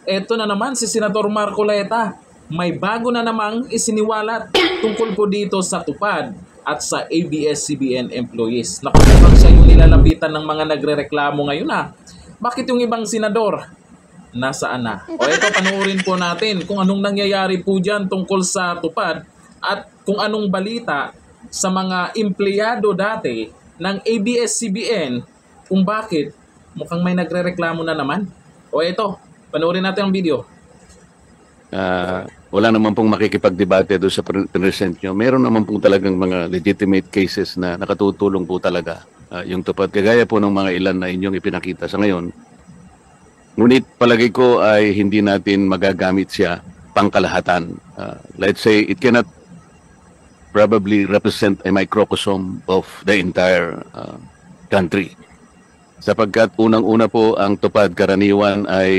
Eto na naman si Senator Marcoleta. May bago na namang isiniwalat tungkol po dito sa tupad at sa ABS-CBN employees. Naku, mukhang siya yung nilalapitan ng mga nagrereklamo ngayon ha. Bakit yung ibang senador nasaan na? O eto, panuorin po natin kung anong nangyayari po dyan tungkol sa tupad at kung anong balita sa mga empleyado dati ng ABS-CBN kung bakit mukhang may nagrereklamo na naman. O eto, panoorin natin ang video. Wala naman pong makikipagdebate doon sa present nyo. Meron naman pong talagang mga legitimate cases na nakatutulong po talaga yung tupad. Kagaya po ng mga ilan na inyong ipinakita sa ngayon. Ngunit palagi ko ay hindi natin magagamit siya pangkalahatan. Let's say it cannot probably represent a microcosm of the entire country. Sapagkat unang-una po ang tupad karaniwan ay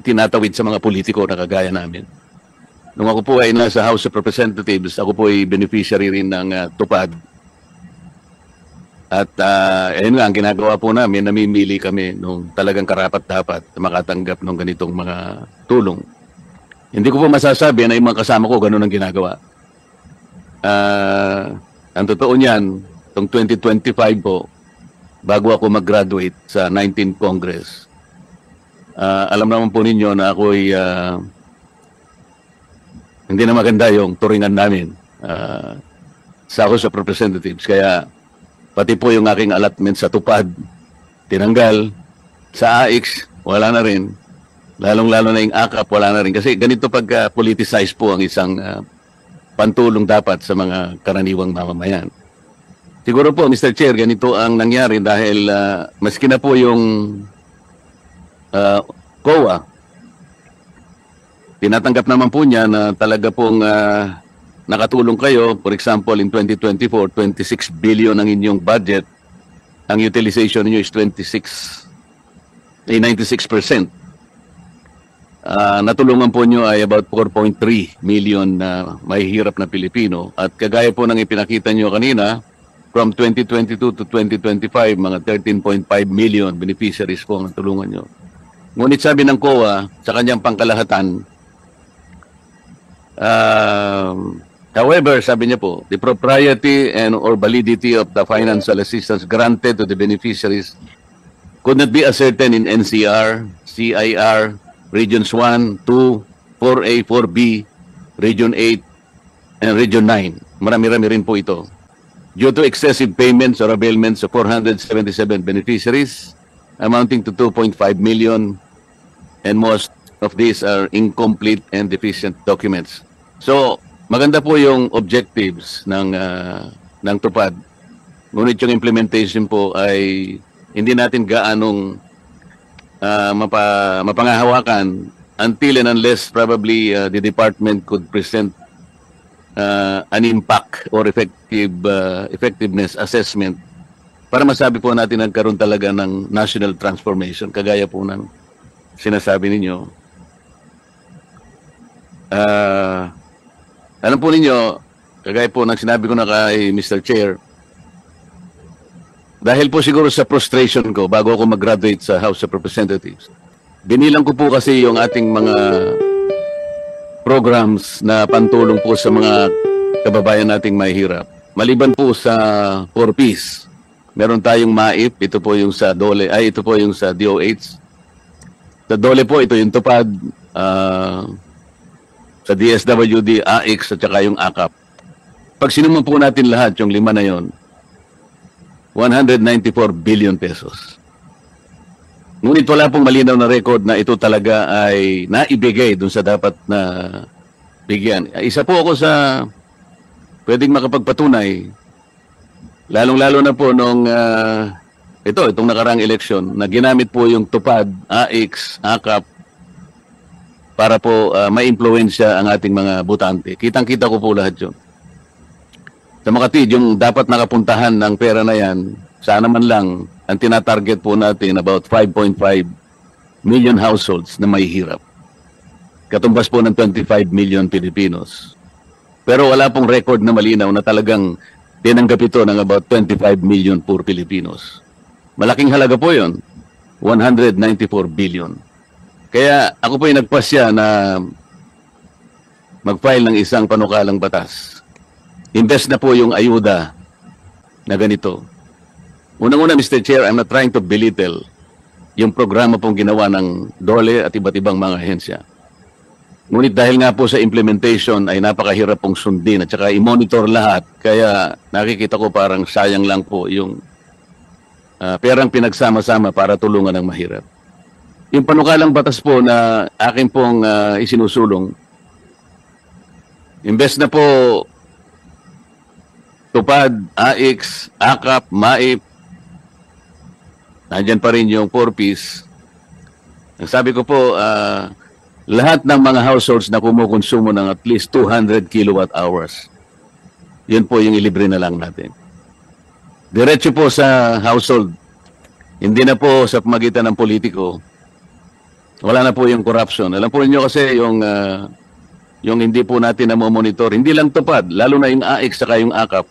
tinatawid sa mga politiko na kagaya namin. Nung ako po ay nasa House of Representatives, ako po ay beneficiary rin ng tupad. At ayun nga, ang ginagawa po namin, namimili kami nung talagang karapat-dapat makatanggap ng ganitong mga tulong. Hindi ko po masasabi na yung mga kasama ko ganun ang ginagawa. Ang totoo niyan, itong 2025 po, bago ako mag-graduate sa 19th Congress, alam naman po ninyo na ako ay hindi na maganda yung turingan namin sa House of Representatives. Kaya pati po yung aking allotment sa tupad, tinanggal. Sa AIX, wala na rin. Lalong-lalo na yung AKAP, wala na rin. Kasi ganito pag politicize po ang isang pantulong dapat sa mga karaniwang mamamayan. Siguro po, Mr. Chair, ganito ang nangyari dahil maski na po yung COA, tinatanggap naman po niya na talaga pong nakatulong kayo. For example, in 2024, 26 billion ang inyong budget. Ang utilization niyo is 96%. Natulungan po niyo ay about 4.3 million na mahihirap na Pilipino. At kagaya po ng ipinakita niyo kanina, from 2022 to 2025, mga 13.5 million beneficiaries po ang natulungan niyo. Ngunit sabi ng COA sa kanyang pangkalahatan, however, sabi niya po, the propriety and or validity of the financial assistance granted to the beneficiaries could not be ascertained in NCR, CIR, Regions 1, 2, 4A, 4B, Region 8, and Region 9. Marami-rami rin po ito. Due to excessive payments or availments of 477 beneficiaries, amounting to 2.5 million, and most of these are incomplete and deficient documents. So, maganda po yung objectives ng tupad. Ngunit yung implementation po ay hindi natin gaanong mapangahawakan until and unless probably the department could present an impact or effectiveness assessment para masabi po natin nagkaroon talaga ng national transformation, kagaya po ng sinasabi ninyo. Alam po ninyo, kagaya po ng sinabi ko na kay Mr. Chair, dahil po siguro sa frustration ko bago ako mag-graduate sa House of Representatives, binilang ko po kasi yung ating mga programs na pantulong po sa mga kababayan nating mahihirap. Maliban po sa 4Ps, meron tayong MAIP, ito po yung sa DOLE, ito po yung sa DOH. Sa DOLE po, ito yung tupad, sa DSWD, AIX, at saka yung AKAP. Pag sinuman po natin lahat, yung lima na yon, 194 billion pesos. Ngunit wala pong malinaw na record na ito talaga ay naibigay dun sa dapat na bigyan. Isa po ako sa pwedeng makapagpatunay, lalong-lalo na po nung itong nakarang eleksyon, na ginamit po yung tupad, AIX, AKAP, para po ma-impluensya ang ating mga botante. Kitang-kita ko po lahat yun. Sa Makati, yung dapat nakapuntahan ng pera na yan, sana man lang, ang tinatarget po natin about 5.5 million households na may hirap. Katumbas po ng 25 million Pilipinos. Pero wala pong record na malinaw na talagang tinanggap ito ng about 25 million poor Filipinos. Malaking halaga po yun, 194 billion. Kaya ako po yung nagpasya na mag-file ng isang panukalang batas. Imbes na po yung ayuda na ganito. Unang-una, Mr. Chair, I'm not trying to belittle yung programa pong ginawa ng DOLE at iba't ibang mga ahensya. Ngunit dahil nga po sa implementation ay napakahirap pong sundin at saka i-monitor lahat, kaya nakikita ko parang sayang lang po yung perang pinagsama-sama para tulungan ng mahirap. Yung panukalang batas po na akin pong isinusulong, imbes na po tupad, AIX, AKAP, MAIP, nandyan pa rin yung 4Ps. Ang sabi ko po, lahat ng mga households na kumukonsumo ng at least 200 kilowatt hours, yun po yung ilibre na lang natin. Diretso po sa household, hindi na po sa pamagitan ng politiko, wala na po yung corruption. Alam po niyo kasi yung hindi po natin na monitor, hindi lang tupad, lalo na yung AIX saka yung AKAP,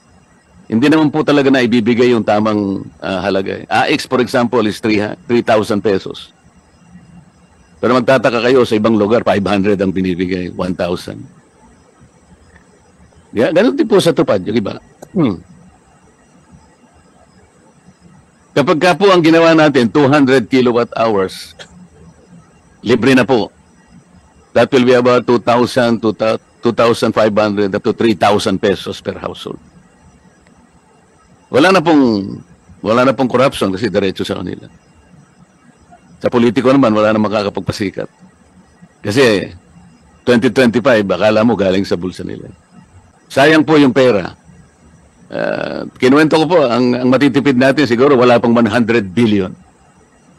hindi naman po talaga na ibibigay yung tamang halaga. AIX, for example, is 3,000 pesos. Pero magtataka kayo, sa ibang lugar, 500 ang binibigay, 1,000. Yeah, ganun din po sa tupad, yung iba. Kapag ka po ang ginawa natin, 200 kilowatt hours, libre na po. That will be about 2,000 to 2,500 up to 3,000 pesos per household. Wala na pong corruption kasi diretso sa kanila. Sa politiko naman, wala na makakapagpasikat. Kasi 2025, akala mo galing sa bulsa nila. Sayang po yung pera. Kinuwento ko po, ang matitipid natin siguro wala pang 100 billion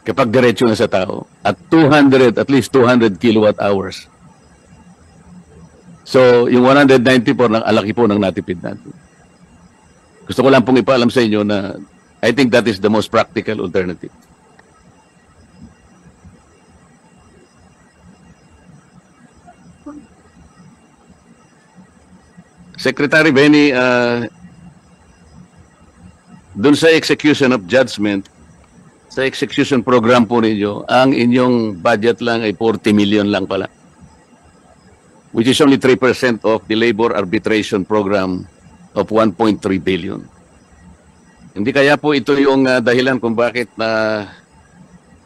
kapag diretso na sa tao. At at least 200 kilowatt hours. So, yung 194, alaki po ng natipid natin. Gusto ko lang pong ipaalam sa inyo na I think that is the most practical alternative. Secretary Benny, dun sa execution of judgment, sa execution program po ninyo, ang inyong budget lang ay 40 million lang pala. Which is only 3% of the labor arbitration program of 1.3 billion. Hindi kaya po ito yung dahilan kung bakit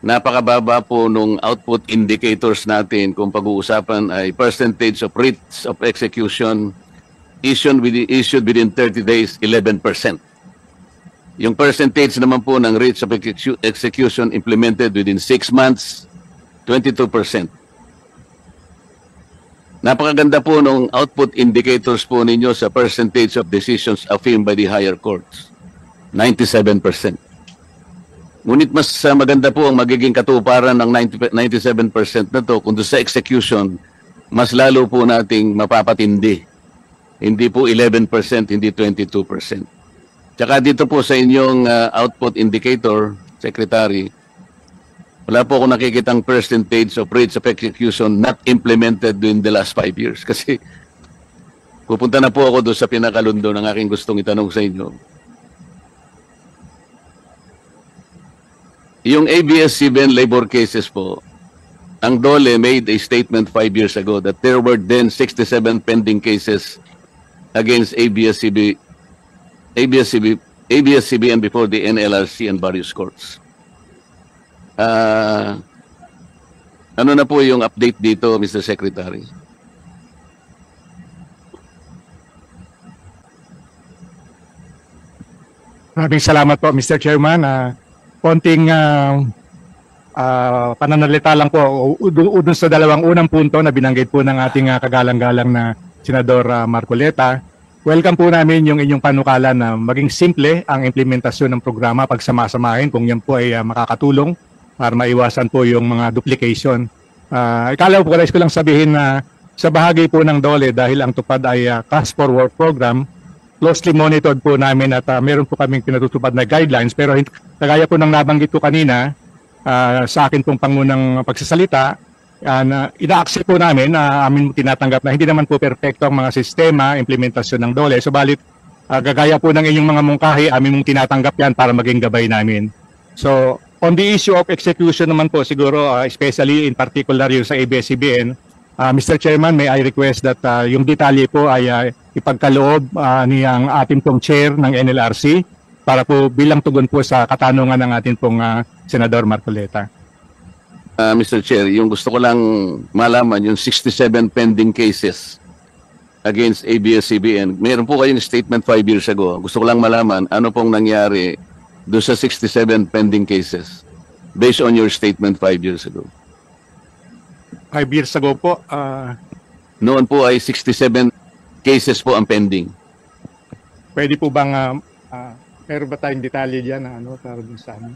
napakababa po nung output indicators natin kung pag-uusapan ay percentage of rates of execution issued within 30 days, 11%. Yung percentage naman po ng rates of execution implemented within 6 months, 22%. Napakaganda po ng output indicators po ninyo sa percentage of decisions affirmed by the higher courts, 97%. Ngunit mas maganda po ang magiging katuparan ng 97% na to kung sa execution, mas lalo po nating mapapatindi. Hindi po 11%, hindi 22%. Tsaka dito po sa inyong output indicator, Secretary, wala po ako nakikitang percentage of rates of execution not implemented during the last 5 years. Kasi pupunta na po ako doon sa pinakalundo ng aking gustong itanong sa inyo. Yung ABS-CBN labor cases po, ang DOLE made a statement 5 years ago that there were then 67 pending cases against ABS-CBN before the NLRC and various courts. Ano na po yung update dito, Mr. Secretary? Maraming salamat po, Mr. Chairman. Konting pananalita lang po doon sa dalawang unang punto na binanggit po ng ating kagalang-galang na Senador Marcoleta. Welcome po namin yung inyong panukala na maging simple ang implementasyon ng programa pagsama-samahin kung yan po ay makakatulong para maiwasan po yung mga duplication. Ikalaw po, guys, ko lang sabihin na sa bahagi po ng DOLE dahil ang tupad ay Cash for Work program, closely monitored po namin at meron po kaming pinatutupad na guidelines pero kagaya po ng nabanggit ko kanina sa akin pong pangunang pagsasalita, ina-accept po namin na amin tinatanggap na hindi naman po perpekto ang mga sistema, implementasyon ng DOLE. Subalit, gagaya po ng inyong mga mungkahi, amin mong tinatanggap yan para maging gabay namin. So, On the issue of execution naman po siguro, especially in particular yung sa ABS-CBN, Mr. Chairman, may I request that yung detalye po ay ipagkaloob niyang ating pong chair ng NLRC para po bilang tugon po sa katanungan ng ating pong Senador Marcoleta. Mr. Chair, yung gusto ko lang malaman, yung 67 pending cases against ABS-CBN, meron po kayong statement 5 years ago. Gusto ko lang malaman, ano pong nangyari doon sa 67 pending cases based on your statement 5 years ago? 5 years ago po, Noon po ay 67 cases po ang pending. pwede po bang, meron ba tayong detalye dyan na ano, para dun sa amin?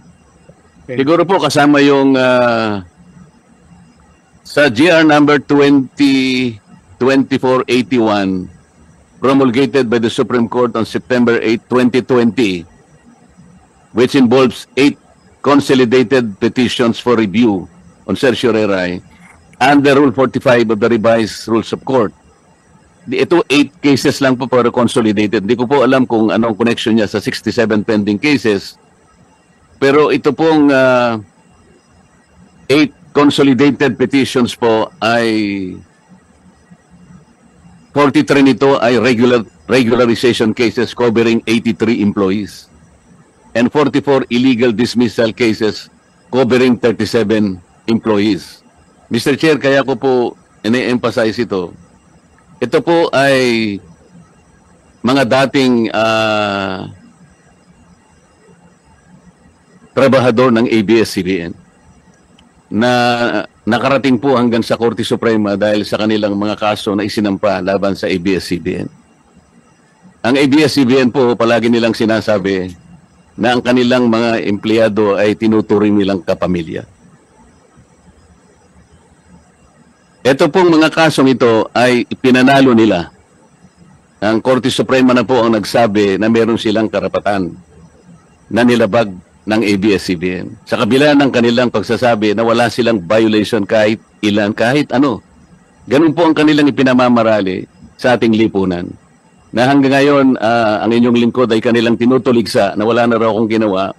Okay. Siguro po kasama yung sa GR number 202481 promulgated by the Supreme Court on September 8, 2020, which involves 8 consolidated petitions for review on certiorari under Rule 45 of the revised Rules of Court. Ito 8 cases lang po pero consolidated. Hindi ko po alam kung anong connection niya sa 67 pending cases. Pero ito pong 8 consolidated petitions po ay 43 nito ay regularization cases covering 83 employees and 44 illegal dismissal cases covering 37 employees. Mr. Chair, kaya ko po ine-emphasize ito. Ito po ay mga dating trabahador ng ABS-CBN na nakarating po hanggang sa Korte Suprema dahil sa kanilang mga kaso na isinampa laban sa ABS-CBN. Ang ABS-CBN po palagi nilang sinasabi na ang kanilang mga empleyado ay tinuturing nilang kapamilya. Ito pong mga kasong ito ay pinanalo nila. Ang Korte Suprema na po ang nagsabi na meron silang karapatan na nilabag ng ABS-CBN. Sa kabila ng kanilang pagsasabi na wala silang violation kahit ilan, kahit ano. Ganun po ang kanilang ipinamamarali sa ating lipunan. Na hanggang ngayon, ang inyong lingkod ay kanilang tinutuligsa na wala na raw akong ginawa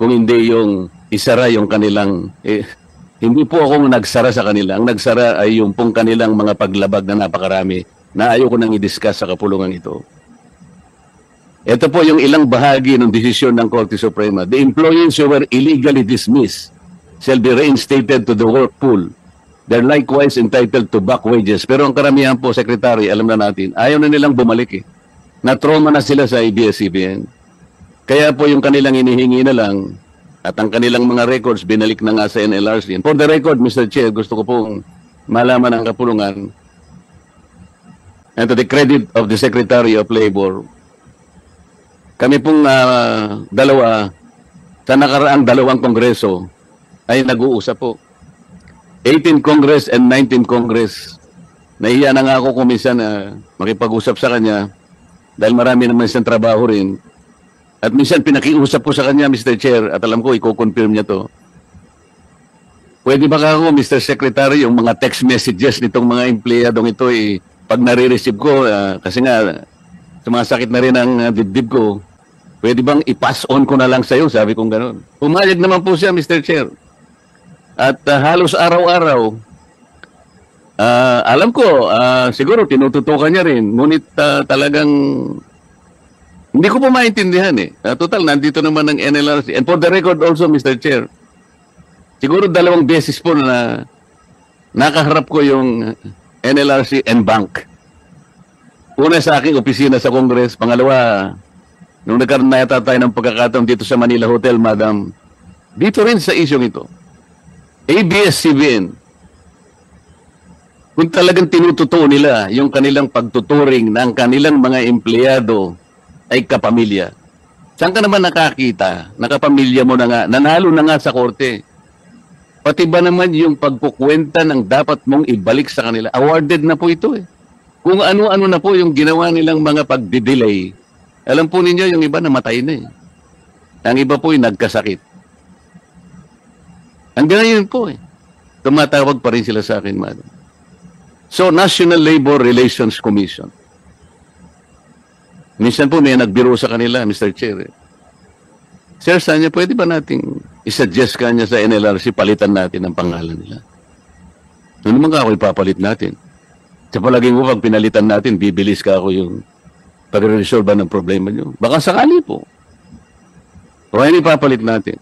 kung hindi yung isara yung kanilang... hindi po ako nagsara sa kanila. Ang nagsara ay yung pong kanilang mga paglabag na napakarami na ayaw ko nang i-discuss sa kapulungan ito. Ito po yung ilang bahagi ng desisyon ng Korte Suprema. The employees who were illegally dismissed shall be reinstated to the work pool. They're likewise entitled to back wages. Pero ang karamihan po, Secretary, alam na natin, ayaw na nilang bumalik eh. Na-trauma na sila sa ABS-CBN. Kaya po yung kanilang inihingi na lang at ang kanilang mga records binalik na nga sa NLRC. And for the record, Mr. Chair, gusto ko pong malaman ang kapulungan and to the credit of the Secretary of Labor, kami pong dalawa sa nakaraang dalawang kongreso ay nag-uusap po. 18 Congress and 19 Congress. Nahiya na nga ako kuminsan na makipag-usap sa kanya dahil marami naman siyang trabaho rin. At minsan pinakiusap ko sa kanya, Mr. Chair, at alam ko, i-confirm niya to. Pwede ba ako, Mr. Secretary, yung mga text messages nitong mga empleyadong ito, pag nare-receive ko, kasi nga, sumasakit na rin ang dibdib ko, pwede bang i-pass on ko na lang sa'yo? Sabi kong gano'n. Pumayag naman po siya, Mr. Chair. At halos araw-araw, alam ko, siguro tinututukan niya rin. Ngunit talagang hindi ko po maintindihan eh. Total, nandito naman ng NLRC. And for the record also, Mr. Chair, siguro 2 beses po na nakaharap ko yung NLRC and bank. Una sa aking opisina sa Congress, pangalawa, nung nagkaroon na yata tayo ng pagkakataon dito sa Manila Hotel, Madam, dito rin sa isyong ito. ABS-CBN, kung talagang tinututuo nila yung kanilang pagtuturing ng kanilang mga empleyado ay kapamilya. Saan ka naman nakakita? Nakapamilya mo na nga, nanalo na nga sa korte. Pati ba naman yung pagkukwenta ng dapat mong ibalik sa kanila? Awarded na po ito eh. Kung ano-ano na po yung ginawa nilang mga pagdidelay, alam po ninyo yung iba namatay na eh. Ang iba po ay nagkasakit. Hanggang ngayon po eh. Tumatawag pa rin sila sa akin, madam. So, National Labor Relations Commission. Minsan po may nagbiro sa kanila, Mr. Chair. Sir, Sanya, pwede ba nating isuggest ka niya sa NLRC, palitan natin ang pangalan nila. Ano naman ka ako ipapalit natin? Sa palagay mo, pag pinalitan natin, bibilis ka ako yung pag-resolve ng problema nyo. Baka sakali po. O ano ipapalit natin?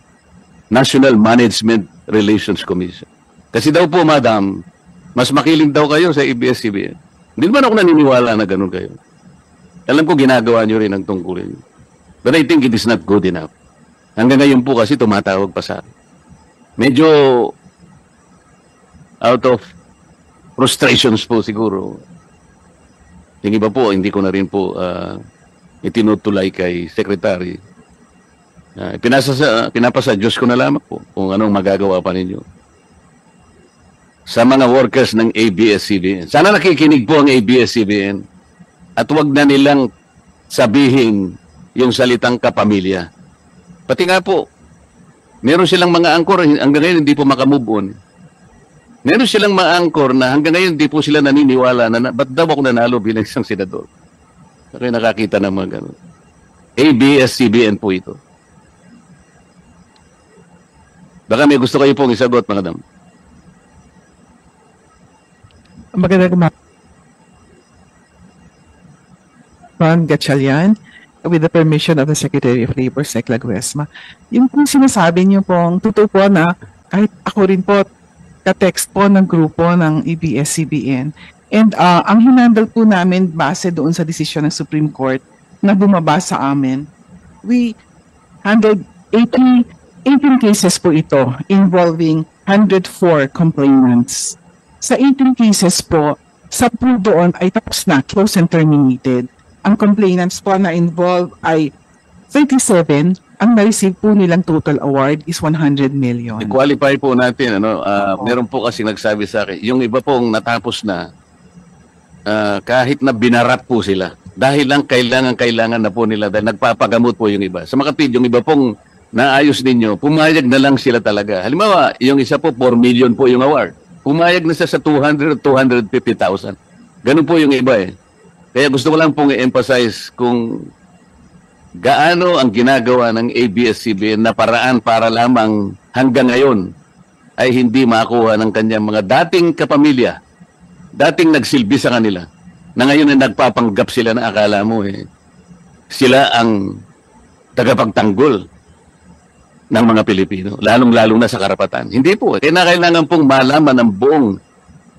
National Management Relations Commission. Kasi daw po, madam, mas makiling daw kayo sa ABS-CBN. Hindi naman ako naniniwala na ganun kayo. Alam ko ginagawa nyo rin ang tungkulin. But I think it is not good enough. Hanggang ngayon po kasi tumatawag pa sa akin. Medyo out of frustrations po siguro. Yung iba po, hindi ko na rin po itinutulay kay Secretary. Pinapasa Diyos ko na lamang po kung anong magagawa pa ninyo. Sa mga workers ng ABS-CBN. Sana nakikinig po ang ABS-CBN at huwag na nilang sabihin yung salitang kapamilya. Pati nga po, meron silang mga angkor hanggang ngayon hindi po makamove on. Meron silang mga angkor na hanggang ngayon hindi po sila naniniwala na ba't daw ako nanalo bilang isang senador. Kaya nakakita ng mga ganun. ABS-CBN po ito. Baka may gusto kayo pong isagot, mga dam. Magandang umaga. Gatchalian, with the permission of the Secretary of Labor, Sec Laguesma. Yung kung sinasabi niyo pong totoo po na kahit ako rin po ka-text po ng grupo ng ABS-CBN and ang hinandle po namin base doon sa desisyon ng Supreme Court na bumaba sa amin, we handled 18 cases po ito involving 104 complainants. Sa 18 cases po, 10 doon ay tapos na, close and terminated. Ang complainants po na involved ay 37. Ang na-receive po nilang total award is 100 million. I-qualify po natin, meron po kasi nagsabi sa akin, yung iba pong natapos na, kahit na binarap po sila, dahil lang kailangan na po nila, dahil nagpapagamot po yung iba. Sa makapid, yung iba pong naayos ninyo, pumayag na lang sila talaga. Halimbawa, yung isa po, 4 million po yung award. Pumayag na siya sa 200, 250,000. Ganun po yung iba eh. Kaya gusto ko lang pong i-emphasize kung gaano ang ginagawa ng ABS-CBN na paraan para lamang hanggang ngayon ay hindi makuha ng kanyang mga dating kapamilya, dating nagsilbi sa kanila, na ngayon ay nagpapanggap sila na akala mo sila ang tagapagtanggol ng mga Pilipino, lalong-lalo na sa karapatan. Hindi po. Kailangan pong malaman ng buong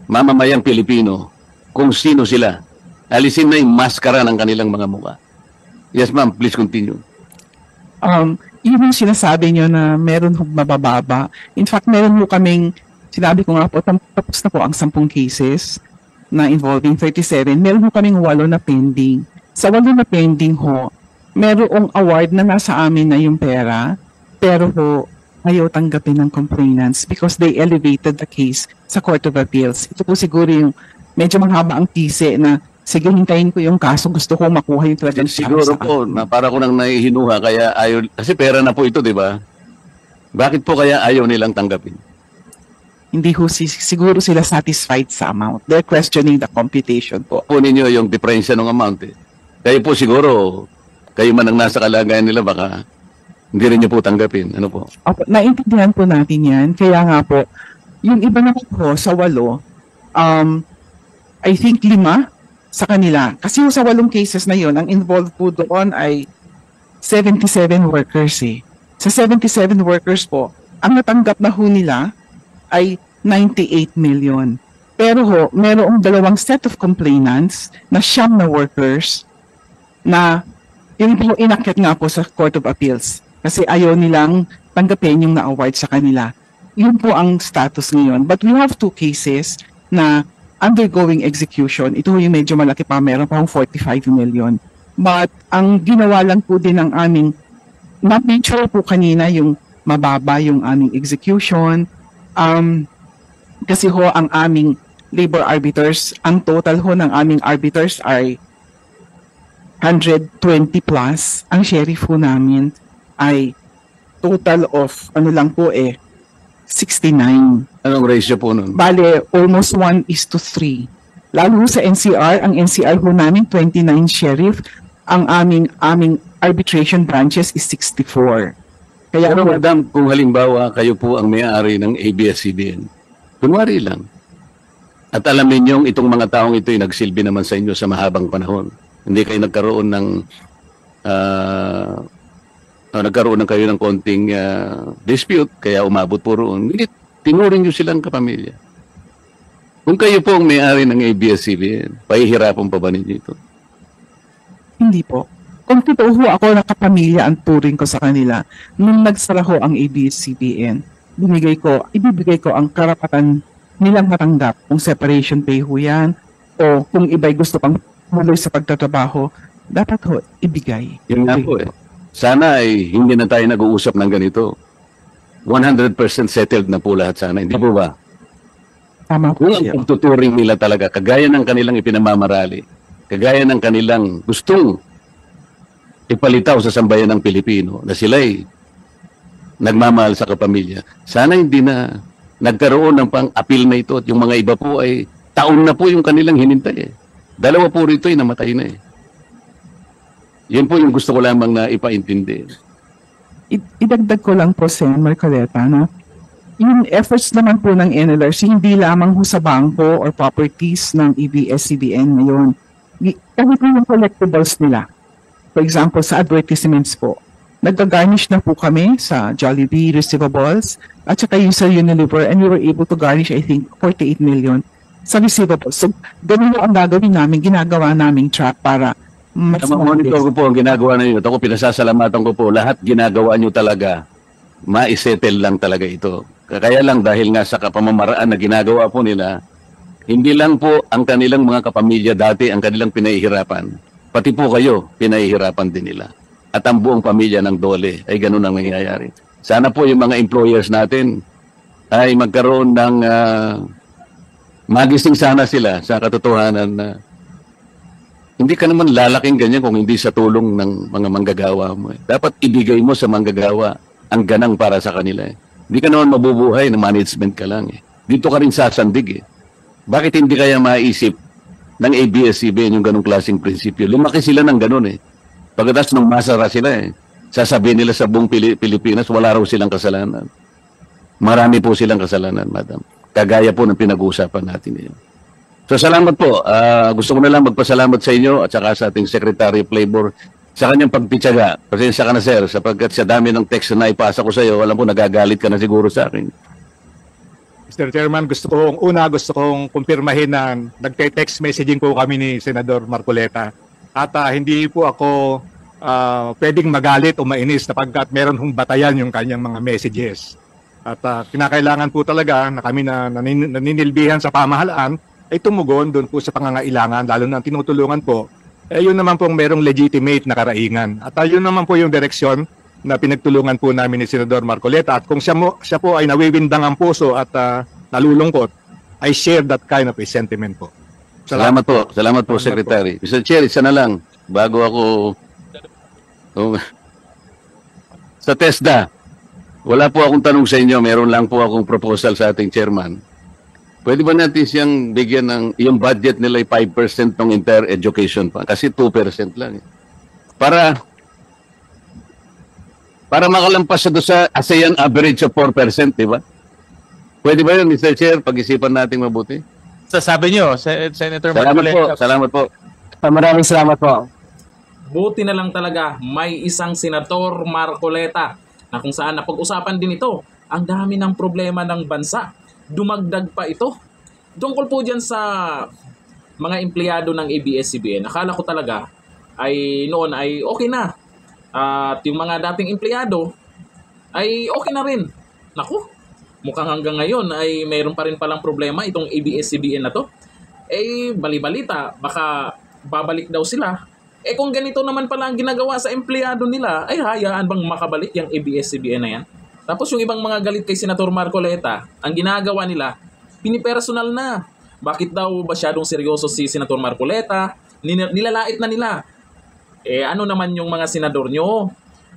mamamayang Pilipino kung sino sila. Alisin na yung maskara ng kanilang mga mukha. Yes, ma'am. Please continue. Yun yung sinasabi nyo na meron mabababa. In fact, meron mo kaming, sinabi ko nga po, tapos na po ang 10 cases na involving 37. Meron mo kaming 8 na pending. Sa 8 na pending ho, merong award na nasa amin na yung pera, pero ho, ayaw tanggapin ng complainants because they elevated the case sa Court of Appeals. Ito po siguro yung medyo mahaba ang tise na sige, hintayin ko yung kaso, gusto ko makuha yung talagang siguro po, na para ko nang nahihinuha, kaya ayaw, kasi pera na po ito, di ba? Bakit po kaya ayaw nilang tanggapin? Hindi ho, siguro sila satisfied sa amount. They're questioning the computation po. Po ninyo yung diferensya ng amount eh. Kayo po siguro, kayo man ang nasa kalagayan nila, baka hindi rin nyo po tanggapin. Ano po? Opo, naintindihan po natin yan. Kaya nga po, yung iba naman po sa 8, I think 5 sa kanila. Kasi sa 8 cases na yun, ang involved po doon ay 77 workers eh. Sa 77 workers po, ang natanggap na ho nila ay 98 million. Pero ho, merong 2 set of complainants na 9 na workers na yun po inakyat nga po sa Court of Appeals. Kasi ayaw nilang tanggapin yung na-award sa kanila. Yun po ang status ngayon. But we have 2 cases na undergoing execution. Ito yung medyo malaki pa, meron pang 45 million. But ang ginawa lang po din ng aming, na-mention po kanina yung mababa yung aming execution. Kasi ho, ang aming labor arbiters, ang total ho ng aming arbiters ay 120 plus. Ang sheriff ho namin ay total of, 69. Anong ratio po nun? Bale, almost 1:3. Lalo sa NCR, ang NCR ho namin 29 sheriff, ang aming arbitration branches is 64. Kaya Pero madam, kung halimbawa kayo po ang may-ari ng ABS-CBN, kunwari lang, at alam ninyong itong mga taong ito ay nagsilbi naman sa inyo sa mahabang panahon. Hindi kayo nagkaroon ng kayo ng konting dispute, kaya umabot po roon. Hindi, tinuring nyo silang kapamilya. Kung kayo po ang may-ari ng ABS-CBN, pahihirapan pa ba ninyo ito? hindi po. Kung totoo ho ako na kapamilya ang turing ko sa kanila, nung nagsara ho ang ABS-CBN, ibibigay ko ang karapatan nilang matanggap kung separation pay ho yan, o kung iba'y gusto pang muloy sa pagtatrabaho, dapat ho ibigay. Yun nga po eh. Sana ay hindi na tayo nag-uusap ng ganito. 100% settled na po lahat sana. Hindi po ba? Tama po Kung ang siya. pagtuturing nila talaga, kagaya ng kanilang ipinamamarali, kagaya ng kanilang gustong ipalitaw sa sambayan ng Pilipino na sila'y nagmamahal sa kapamilya, sana hindi na nagkaroon ng pang-appeal na ito at yung mga iba po ay taon na po yung kanilang hinintay eh. Dalawa po rito ay namatay na eh. Yan po yung gusto ko lamang na ipaintindi. Idagdag ko lang po, Sen. Marcoleta, na yung efforts naman po ng NLRC, hindi lamang ho sa bangko or properties ng ABS-CBN ngayon. Kahit po yung collectibles nila. For example, sa advertisements po, nag-garnish na po kami sa Jollibee receivables at saka yung sa Unilever, and we were able to garnish, I think, 48 million sa receivables. So, ganun ang gagawin namin, ginagawa naming track para mas Monitor ko po ang ginagawa ninyo. Ako pinasasalamatan ko po. Lahat ginagawa nyo talaga. Ma-settle lang talaga ito. Kaya lang dahil nga sa kapamamaraan na ginagawa po nila, hindi lang po ang kanilang mga kapamilya dati ang kanilang pinahihirapan. Pati po kayo, pinahihirapan din nila. At ang buong pamilya ng Dole ay ganun ang nangyayari. Sana po yung mga employers natin ay magkaroon ng magising sana sila sa katotohanan na hindi ka naman lalaking ganyan kung hindi sa tulong ng mga manggagawa mo. Dapat ibigay mo sa manggagawa ang ganang para sa kanila. Hindi ka naman mabubuhay na management ka lang. Dito ka rin sasandig. Bakit hindi kaya maisip ng ABS-CBN yung ganong klaseng prinsipyo? Lumaki sila ng ganon Pagkatapos nung masara sila sasabihin nila sa buong Pilipinas, wala raw silang kasalanan. Marami po silang kasalanan, madam. Kagaya po ng pinag-uusapan natin ngayon. So salamat po. Gusto ko na lang magpasalamat sa inyo at saka sa ating Secretary of Labor sa kanyang pagtityaga. Pasensya ka na sir, sapagkat sa dami ng text na ipasa ko sa iyo, alam mo nagagalit ka na siguro sa akin. Mr. Chairman, gusto kong kumpirmahin na nagte-text messaging po kami ni Senador Marcoleta. At hindi po ako pwedeng magalit o mainis sapagkat meron hong batayan yung kanyang mga messages. At kinakailangan po talaga na kami na naninilbihan sa pamahalaan ay tumugon doon po sa pangangailangan, lalo na ang tinutulungan po, yun naman pong merong legitimate na karaingan. At yun naman po yung direksyon na pinagtulungan po namin ni Senador Marcoleta. At kung siya po ay nawiwindang ang puso at nalulungkot, I share that kind of a sentiment po. Salamat po. Salamat po, Secretary. Mr. Chair, isa na lang, bago ako sa TESDA, wala po akong tanong sa inyo, meron lang po akong proposal sa ating chairman. Pwede ba natin siyang bigyan ng, yung budget nila ay 5% ng entire education pa? Kasi 2% lang. Para makalampas siya doon sa ASEAN average of 4%, di ba? Pwede ba yun, Mr. Chair? Pag-isipan natin mabuti. Sabi nyo, Senator Salamat po. Marcoleta. Salamat po. Maraming salamat po. Buti na lang talaga may isang Senator Marcoleta na kung saan napag-usapan din ito. Ang dami ng problema ng bansa. Dumagdag pa ito. Tungkol po dyan sa mga empleyado ng ABS-CBN, akala ko talaga ay noon ay okay na. At yung mga dating empleyado ay okay na rin. Naku, mukhang hanggang ngayon ay mayroon pa rin palang problema itong ABS-CBN na to. Bali-balita, baka babalik daw sila. Kung ganito naman pala ang ginagawa sa empleyado nila, ay hayaan bang makabalik yung ABS-CBN na yan? Tapos yung ibang mga galit kay Senator Marcoleta, ang ginagawa nila, pinipersonal na. Bakit daw masyadong seryoso si Senator Marcoleta? Nilalait na nila. Ano naman yung mga senador nyo?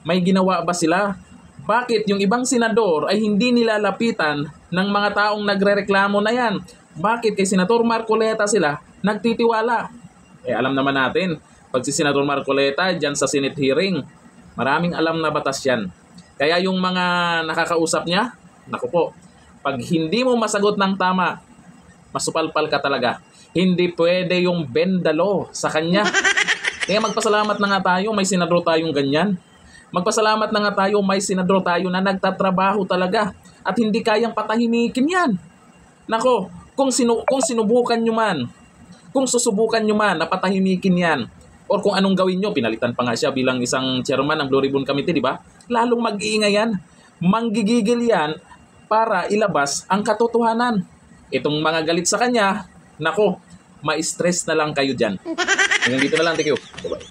May ginawa ba sila? Bakit yung ibang senador ay hindi nilalapitan ng mga taong nagrereklamo na yan? Bakit kay Senator Marcoleta sila nagtitiwala? Alam naman natin, pag si Senator Marcoleta dyan sa Senate hearing, maraming alam na batas yan. Kaya yung mga nakakausap niya, naku po, pag hindi mo masagot ng tama, masupalpal ka talaga. Hindi pwede yung bendalo sa kanya. Kaya magpasalamat na nga tayo, may senador tayong ganyan. Magpasalamat na nga tayo, may senador tayo na nagtatrabaho talaga at hindi kayang patahimikin yan. Nako, kung sinubukan nyo man, kung susubukan nyo man na patahimikin yan, or kung anong gawin nyo, pinalitan pa nga siya bilang isang chairman ng Blue Ribbon Committee, di ba? Lalong mag-iingay yan. Manggigigil yan para ilabas ang katotohanan. Itong mga galit sa kanya, nako, ma-stress na lang kayo dyan. Hanggang dito na lang, thank you. Bye-bye.